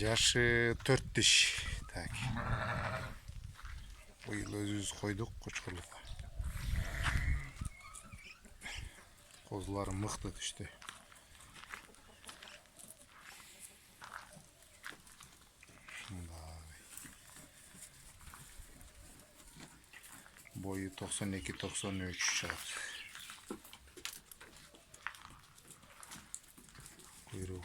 Yaşı 4 diş. Tak. Bu yıl özümüz koyduk Koçkorluğa. Kozları mıhtı düştü. Boyu 92-93 artık. Kuyruğu